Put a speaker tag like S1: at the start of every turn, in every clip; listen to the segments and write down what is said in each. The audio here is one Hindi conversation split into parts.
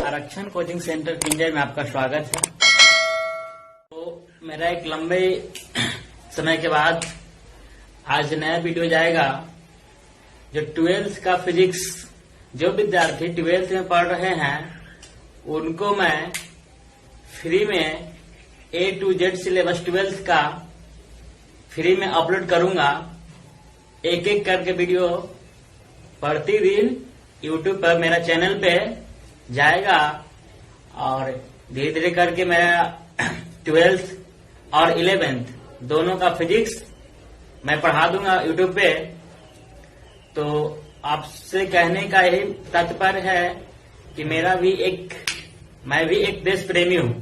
S1: आरक्षण कोचिंग सेंटर किंजर में आपका स्वागत है। तो मेरा एक लंबे समय के बाद आज नया वीडियो जाएगा। जो 12th का फिजिक्स जो विद्यार्थी 12th में पढ़ रहे हैं उनको मैं फ्री में A to Z syllabus 12th का फ्री में अपलोड करूंगा। एक एक करके वीडियो प्रतिदिन YouTube पर मेरा चैनल पे जाएगा और धीरे धीरे करके मेरा 12th और 11th दोनों का फिजिक्स मैं पढ़ा दूंगा YouTube पे। तो आपसे कहने का यही तात्पर्य है कि मैं भी एक देश प्रेमी हूँ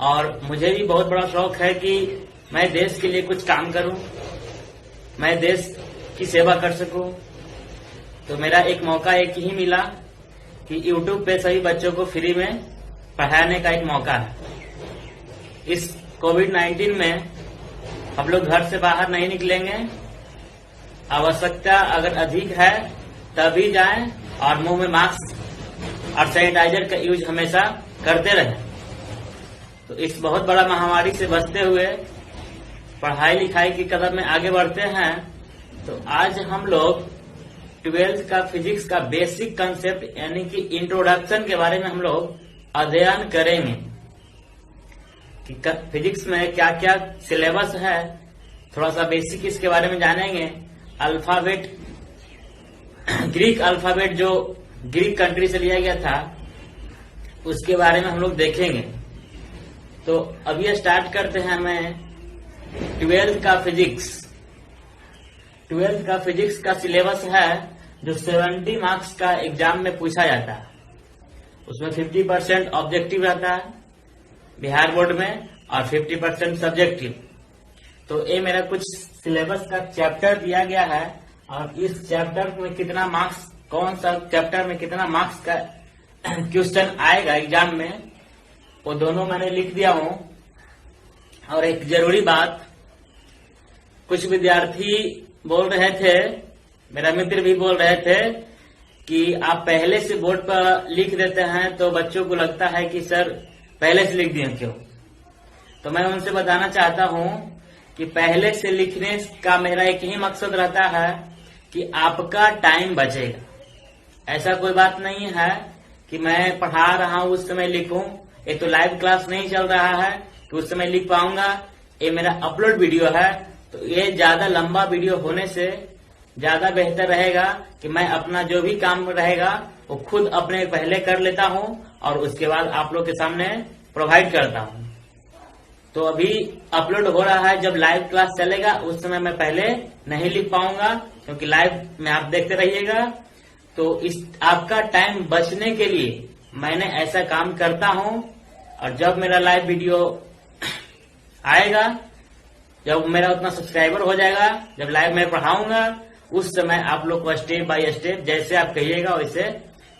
S1: और मुझे भी बहुत बड़ा शौक है कि मैं देश के लिए कुछ काम करूं, मैं देश की सेवा कर सकूं। तो मेरा एक मौका ही मिला कि YouTube पे सभी बच्चों को फ्री में पढ़ाने का एक मौका है। इस कोविड-19 में हम लोग घर से बाहर नहीं निकलेंगे। आवश्यकता अगर अधिक है तभी जाएं और मुंह में मास्क और सैनिटाइजर का यूज हमेशा करते रहें। तो इस बहुत बड़ा महामारी से बचते हुए पढ़ाई लिखाई की कदम में आगे बढ़ते हैं। तो आज हम लोग 12th का फिजिक्स का बेसिक कंसेप्ट यानी कि इंट्रोडक्शन के बारे में हम लोग अध्ययन करेंगे कि फिजिक्स में क्या क्या सिलेबस है। थोड़ा सा बेसिक इसके बारे में जानेंगे। अल्फाबेट, ग्रीक अल्फाबेट जो ग्रीक कंट्री से लिया गया था उसके बारे में हम लोग देखेंगे। तो अभी स्टार्ट करते हैं। मैं 12th का फिजिक्स। 12th का फिजिक्स का सिलेबस है जो 70 मार्क्स का एग्जाम में पूछा जाता है। उसमें 50% ऑब्जेक्टिव रहता है बिहार बोर्ड में और 50% सब्जेक्टिव। तो ये मेरा कुछ सिलेबस का चैप्टर दिया गया है और इस चैप्टर में कितना मार्क्स, कौन सा चैप्टर में कितना मार्क्स का क्वेश्चन आएगा एग्जाम में, वो दोनों मैंने लिख दिया हूं। और एक जरूरी बात, कुछ विद्यार्थी बोल रहे थे, मेरा मित्र भी बोल रहे थे कि आप पहले से बोर्ड पर लिख देते हैं तो बच्चों को लगता है कि सर पहले से लिख दिए क्यों। तो मैं उनसे बताना चाहता हूं कि पहले से लिखने का मेरा एक ही मकसद रहता है कि आपका टाइम बचेगा। ऐसा कोई बात नहीं है कि मैं पढ़ा रहा हूं उस समय लिखूं। ये तो लाइव क्लास नहीं चल रहा है कि उस समय लिख पाऊंगा। ये मेरा अपलोड वीडियो है तो ये ज्यादा लंबा वीडियो होने से ज्यादा बेहतर रहेगा कि मैं अपना जो भी काम रहेगा वो खुद अपने पहले कर लेता हूं और उसके बाद आप लोग के सामने प्रोवाइड करता हूं। तो अभी अपलोड हो रहा है, जब लाइव क्लास चलेगा उस समय मैं पहले नहीं लिख पाऊंगा क्योंकि लाइव में आप देखते रहिएगा। तो इस आपका टाइम बचने के लिए मैंने ऐसा काम करता हूं। और जब मेरा लाइव वीडियो आएगा, जब मेरा उतना सब्सक्राइबर हो जाएगा, जब लाइव में पढ़ाऊंगा, उस समय आप लोग को स्टेप बाय स्टेप जैसे आप कहिएगा वैसे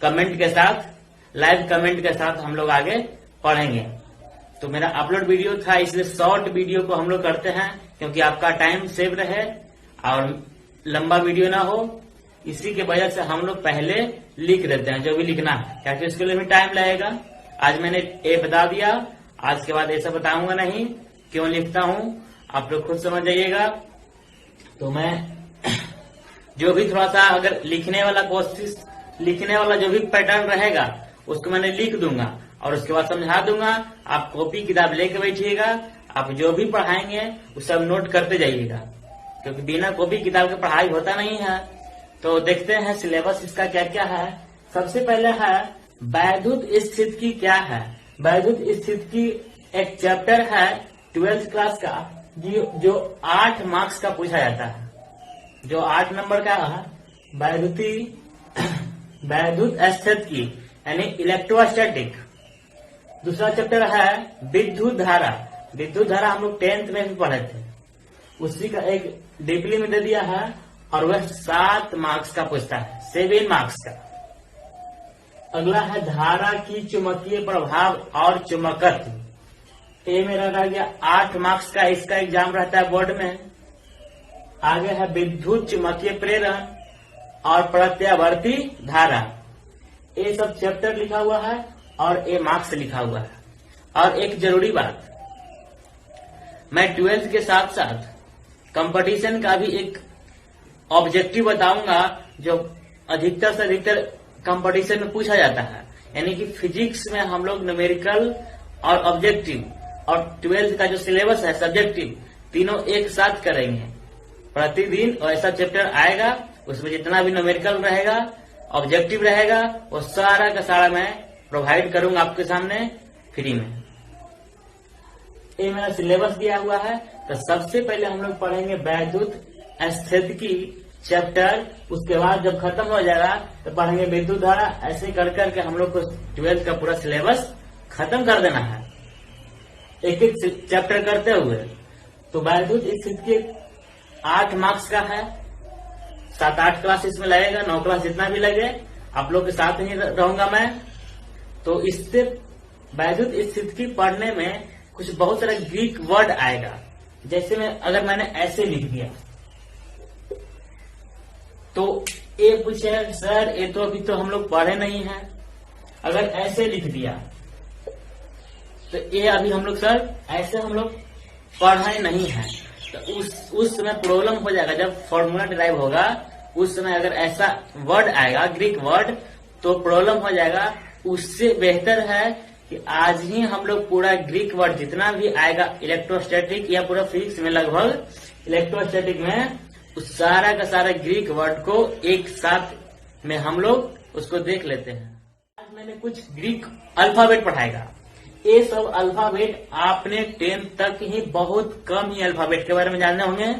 S1: कमेंट के साथ, लाइव कमेंट के साथ हम लोग आगे पढ़ेंगे। तो मेरा अपलोड वीडियो था इसलिए शॉर्ट वीडियो को हम लोग करते हैं क्योंकि आपका टाइम सेव रहे और लंबा वीडियो ना हो। इसी के वजह से हम लोग पहले लिख देते हैं जो भी लिखना है, क्योंकि उसके लिए भी टाइम लगेगा। आज मैंने ये बता दिया, आज के बाद ऐसा बताऊंगा नहीं क्यों लिखता हूं, आप लोग खुद समझ जाइएगा। तो मैं जो भी थोड़ा सा अगर लिखने वाला जो भी पैटर्न रहेगा उसको मैंने लिख दूंगा और उसके बाद समझा दूंगा। आप कॉपी किताब लेके बैठिएगा, आप जो भी पढ़ाएंगे वो सब नोट करते जाइएगा क्योंकि बिना कॉपी किताब के पढ़ाई होता नहीं है। तो देखते हैं सिलेबस इसका क्या क्या है। सबसे पहले है वैद्युत स्थितिकी क्या है। वैद्युत स्थितिकी एक चैप्टर है 12th क्लास का जो 8 मार्क्स का पूछा जाता है, जो 8 नंबर का है। वैद्युत स्थितिकी यानी इलेक्ट्रोस्टैटिक। दूसरा चैप्टर है विद्युत धारा। विद्युत धारा हम लोग 10th में भी पढ़े थे, उसी का एक डीपली में दे दिया है और वह 7 मार्क्स का पूछता है, 7 मार्क्स का। अगला है धारा की चुंबकीय प्रभाव और चुंबकत्व। ये मेरा रह गया 8 मार्क्स का, इसका एग्जाम रहता है बोर्ड में। आगे है विद्युत चुंबकीय प्रेरण और प्रत्यावर्ती धारा। ये सब चैप्टर लिखा हुआ है और ये मार्क्स लिखा हुआ है। और एक जरूरी बात, मैं 12th के साथ साथ कंपटीशन का भी एक ऑब्जेक्टिव बताऊंगा जो अधिकतर से अधिकतर कंपटीशन में पूछा जाता है। यानी कि फिजिक्स में हम लोग न्यूमेरिकल और ऑब्जेक्टिव और 12th का जो सिलेबस है सब्जेक्टिव, तीनों एक साथ करेंगे। प्रतिदिन ऐसा चैप्टर आएगा, उसमें जितना भी न्यूमेरिकल रहेगा, ऑब्जेक्टिव रहेगा, वो सारा का सारा मैं प्रोवाइड करूंगा आपके सामने फ्री में। ये मेरा सिलेबस दिया हुआ है। तो सबसे पहले हम लोग पढ़ेंगे वैद्युत स्थितिकी चैप्टर, उसके बाद जब खत्म हो जाएगा तो पढ़ेंगे विद्युत धारा। ऐसे कर करके हम लोग को 12th का पूरा सिलेबस खत्म कर देना है एक एक चैप्टर करते हुए। तो वैद्युत स्थितिकी 8 मार्क्स का है, 7-8 क्लास इसमें लगेगा, 9 क्लास जितना भी लगे आप लोग के साथ ही रहूंगा मैं। तो इससे वैद्युत स्थितिकी पढ़ने में कुछ बहुत सारा ग्रीक वर्ड आएगा। जैसे अगर मैंने ऐसे लिख दिया तो ये पूछे सर ये तो अभी तो हम लोग पढ़े नहीं है। अगर ऐसे लिख दिया तो ये अभी हम लोग सर ऐसे हम लोग पढ़े नहीं है। तो उस समय प्रॉब्लम हो जाएगा। जब फॉर्मूला डिराइव होगा उस समय अगर ऐसा वर्ड आएगा ग्रीक वर्ड तो प्रॉब्लम हो जाएगा। उससे बेहतर है कि आज ही हम लोग पूरा ग्रीक वर्ड जितना भी आएगा इलेक्ट्रोस्टैटिक या पूरा फिजिक्स में लगभग इलेक्ट्रोस्टैटिक में उस सारा का सारा ग्रीक वर्ड को एक साथ में हम लोग उसको देख लेते हैं। आज मैंने कुछ ग्रीक अल्फाबेट पढ़ाएगा। ये सब अल्फाबेट आपने 10th तक ही बहुत कम ही अल्फाबेट के बारे में जानने होंगे।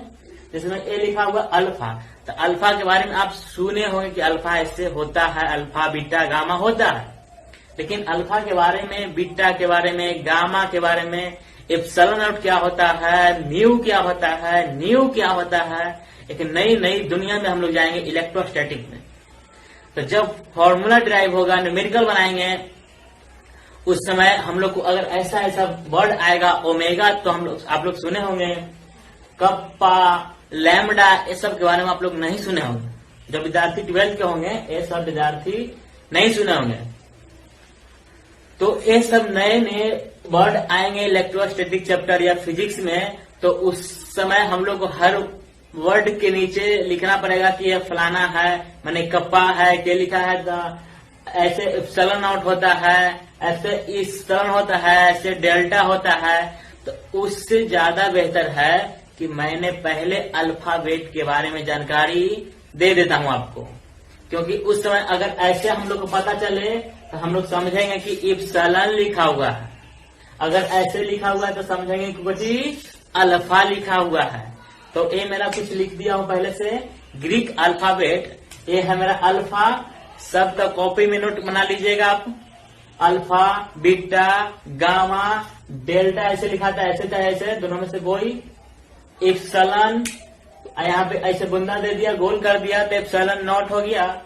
S1: जैसे में ए लिखा हुआ अल्फा, तो अल्फा के बारे में आप सुने होंगे कि अल्फा ऐसे होता है, अल्फा बीटा गामा होता है। लेकिन अल्फा के बारे में, बीटा के बारे में, गामा के बारे में, एप्सिलॉन नॉट क्या होता है, म्यू क्या होता है, न्यू क्या होता है, एक नई नई दुनिया में हम लोग जाएंगे इलेक्ट्रोस्टैटिक में। तो जब फॉर्मूला डिराइव होगा, न्यूमेरिकल बनाएंगे, उस समय हम लोग को अगर ऐसा ऐसा वर्ड आएगा ओमेगा, तो हम लोग आप लोग सुने होंगे, कप्पा, लैम्डा, ये सब के बारे में आप लोग नहीं सुने होंगे। जब विद्यार्थी 12th के होंगे ये सब विद्यार्थी नहीं सुने होंगे। तो ये सब नए नए वर्ड आएंगे इलेक्ट्रोस्टैटिक चैप्टर या फिजिक्स में। तो उस समय हम लोग को हर वर्ड के नीचे लिखना पड़ेगा कि ये फलाना है, माने कप्पा है, क्या लिखा है, ऐसे एप्सिलॉन नॉट होता है, ऐसे इप्सिलॉन होता है, ऐसे डेल्टा होता है। तो उससे ज्यादा बेहतर है कि मैंने पहले अल्फाबेट के बारे में जानकारी दे देता हूं आपको, क्योंकि उस समय अगर ऐसे हम लोग को पता चले तो हम लोग समझेंगे कि इप्सिलॉन लिखा हुआ है। अगर ऐसे लिखा हुआ है तो समझेंगे कि कुछ अल्फा लिखा हुआ है। तो ये मेरा कुछ लिख दिया हूं पहले से ग्रीक अल्फाबेट। ये है मेरा अल्फा, सबका कॉपी में नोट बना लीजिएगा आप। अल्फा, बीटा, गामा, डेल्टा ऐसे लिखा था, ऐसे चाहे ऐसे, दोनों में से कोई। इप्सिलॉन यहाँ पे ऐसे बुंदा दे दिया, गोल कर दिया तो एप्सिलॉन नॉट हो गया।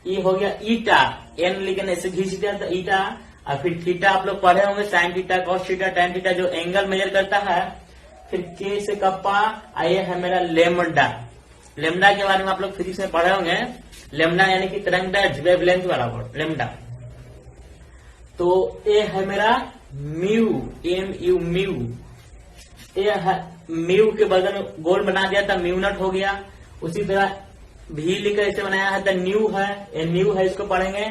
S1: ई हो गया ईटा, एन लेकिन ऐसे घिस दिया तो ईटा। और फिर थीटा आप लोग पढ़े होंगे, sine theta, cos theta, tan theta, जो एंगल मेजर करता है। फिर के से कप्पा, ये है मेरा लेमडा। लेमडा के बारे में आप लोग फिजिक्स में पढ़े होंगे। लेमडा यानी कि तरंगदैर्घ्य, वेवलेंथ वाला वर्ड लेमडा। तो ये है मेरा म्यू, एम यू म्यू। ये है म्यू के बगल में गोल बना दिया था, म्यू नॉट हो गया। उसी तरह भी लिखकर ऐसे बनाया है तो न्यू है, ये न्यू है, इसको पढ़ेंगे।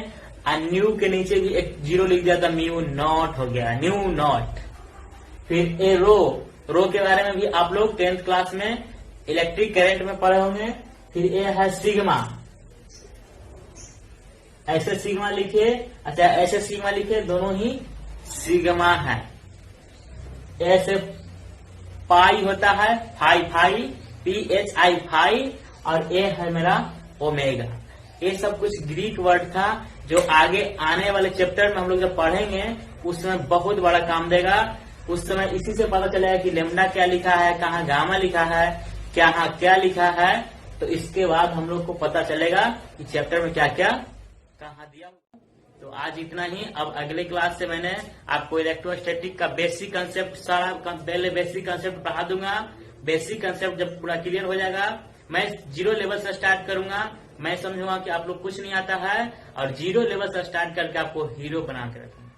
S1: और न्यू के नीचे भी एक जीरो लिख दिया था, म्यू नॉट हो गया, न्यू नॉट। फिर ए रो, रो के बारे में भी आप लोग 10th क्लास में इलेक्ट्रिक करंट में पढ़े होंगे। फिर ए है सिग्मा, ऐसे सिग्मा लिखिए, अच्छा ऐसे सिग्मा लिखिए, दोनों ही सिग्मा है। ऐसे पाई होता है, फाई फाई, PHI फाई। और ए है मेरा ओमेगा। ये सब कुछ ग्रीक वर्ड था जो आगे आने वाले चैप्टर में हम लोग जब पढ़ेंगे उस समय बहुत बड़ा काम देगा। उस समय इसी से पता चलेगा कि लेमडा क्या लिखा है, कहाँ गामा लिखा है, क्या लिखा है। तो इसके बाद हम लोग को पता चलेगा कि चैप्टर में क्या क्या कहाँ दिया। तो आज इतना ही। अब अगले क्लास से मैंने आपको इलेक्ट्रोस्टैटिक का बेसिक कंसेप्ट, सारा पहले बेसिक कंसेप्ट पढ़ा दूंगा। बेसिक कंसेप्ट जब पूरा क्लियर हो जाएगा, मैं 0 लेवल से स्टार्ट करूंगा। मैं समझूंगा कि आप लोग कुछ नहीं आता है और जीरो लेवल से स्टार्ट करके आपको हीरो बना के रखेंगे।